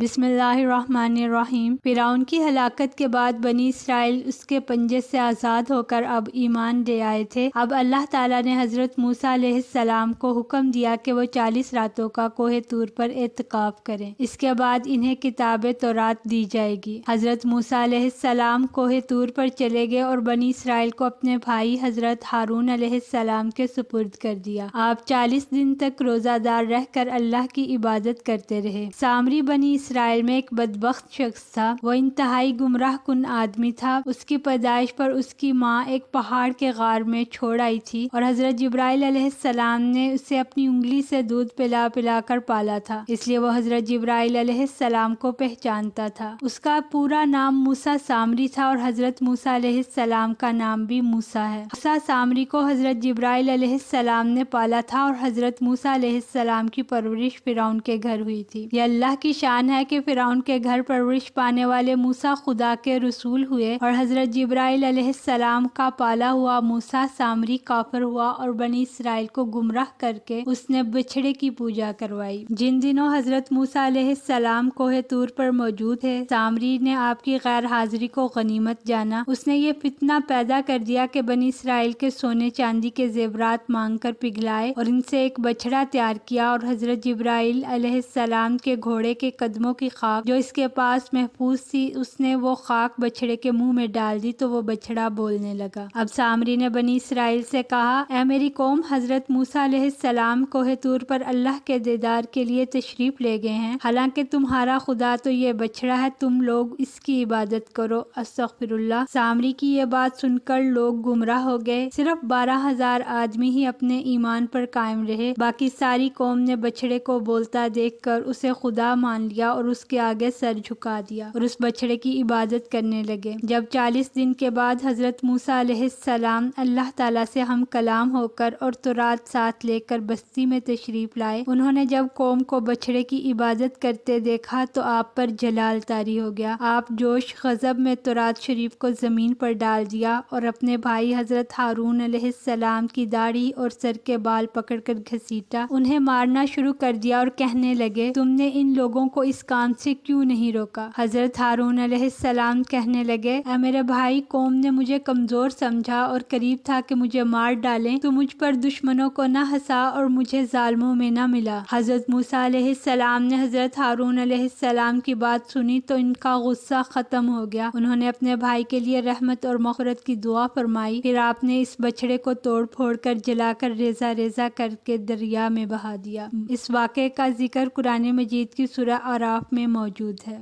بسم اللہ الرحمن الرحیم۔ فرعون کی ہلاکت کے بعد بنی اسرائیل اس کے پنجے سے آزاد ہو کر اب ایمان لے آئے تھے۔ اب اللہ تعالیٰ نے حضرت موسیٰ علیہ السلام کو حکم دیا کہ وہ 40 راتوں کا کوہ طور پر اعتکاف کریں۔ اس کے بعد انہیں کتاب تورات دی جائے گی۔ حضرت موسیٰ علیہ السلام کوہ طور پر چلے گئے اور بنی اسرائیل کو اپنے بھائی حضرت ہارون علیہ السلام کے سپرد کر دیا۔ آپ 40 دن تک روزہ دار رہ کر اللہ کی عبادت کرتے رہے۔ سامری بنی اسرائیل میں ایک بدبخت شخص تھا۔ وہ انتہائی گمراہ کن آدمی تھا۔ اس کی پیدائش پر اس کی ماں ایک پہاڑ کے غار میں چھوڑ آئی تھی اور حضرت جبرائیل علیہ السلام نے اسے اپنی انگلی سے دودھ پلا پلا کر پالا تھا، اس لیے وہ حضرت جبرائیل علیہ السلام کو پہچانتا تھا۔ اس کا پورا نام موسیٰ سامری تھا اور حضرت موسیٰ علیہ السلام کا نام بھی موسیٰ ہے۔ موسیٰ سامری کو حضرت جبرائیل علیہ السلام نے پالا تھا اور حضرت موسیٰ علیہ السلام کی پرورش فرعون کے گھر ہوئی تھی۔ یہ اللہ کی شان ہے کہ فرعون کے گھر پرورش پانے والے موسیٰ خدا کے رسول ہوئے اور حضرت جبرائیل علیہ السلام کا پالا ہوا موسیٰ سامری کافر ہوا اور بنی اسرائیل کو گمراہ کر کے اس نے بچھڑے کی پوجا کروائی۔ جن دنوں حضرت موسیٰ علیہ السلام کوہ طور پر موجود تھے، سامری نے آپ کی غیر حاضری کو غنیمت جانا۔ اس نے یہ فتنہ پیدا کر دیا کہ بنی اسرائیل کے سونے چاندی کے زیورات مانگ کر پگھلائے اور ان سے ایک بچڑا تیار کیا اور حضرت جبرائیل علیہ السلام کے گھوڑے کے قدموں کی خاک جو اس کے پاس محفوظ تھی، اس نے وہ خاک بچڑے کے منہ میں ڈال دی تو وہ بچڑا بولنے لگا۔ اب سامری نے بنی اسرائیل سے کہا، اے میری قوم، حضرت موسیٰ علیہ السلام کوہ طور پر اللہ کے دیدار کے لیے تشریف لے گئے ہیں، حالانکہ تمہارا خدا تو یہ بچڑا ہے، تم لوگ اس کی عبادت کرو۔ استغفر اللہ۔ سامری کی یہ بات سن کر لوگ گمراہ ہو گئے۔ صرف 12,000 آدمی ہی اپنے ایمان پر قائم رہے، باقی ساری قوم نے بچڑے کو بولتا دیکھ کر اسے خدا مان لیا اور اس کے آگے سر جھکا دیا اور اس بچڑے کی عبادت کرنے لگے۔ جب 40 دن کے بعد حضرت موسیٰ علیہ السلام اللہ تعالیٰ سے ہم کلام ہو کر اور تورات ساتھ لے کر بستی میں تشریف لائے، انہوں نے جب قوم کو بچڑے کی عبادت کرتے دیکھا تو آپ پر جلال طاری ہو گیا۔ آپ جوش غضب میں تورات شریف کو زمین پر ڈال دیا اور اپنے بھائی حضرت ہارون علیہ السلام کی داڑھی اور سر کے بال پکڑ کر گھسیٹا، انہیں مارنا شروع کر دیا اور کہنے لگے، تم نے ان لوگوں کو اس کام سے کیوں نہیں روکا؟ حضرت ہارون علیہ السلام کہنے لگے، اے میرے بھائی، قوم نے مجھے کمزور سمجھا اور قریب تھا کہ مجھے مار ڈالیں، تو مجھ پر دشمنوں کو نہ ہنسا اور مجھے ظالموں میں نہ ملا۔ حضرت موسیٰ علیہ السلام نے حضرت ہارون علیہ السلام کی بات سنی تو ان کا غصہ ختم ہو گیا۔ انہوں نے اپنے بھائی کے لیے رحمت اور مغفرت کی دعا فرمائی، پھر آپ نے اس بچڑے کو توڑ پھوڑ کر جلا کر ریزہ ریزہ کر کے دریا میں بہا دیا۔ اس واقعے کا ذکر قرآن مجید کی سورہ اعراف میں موجود ہے۔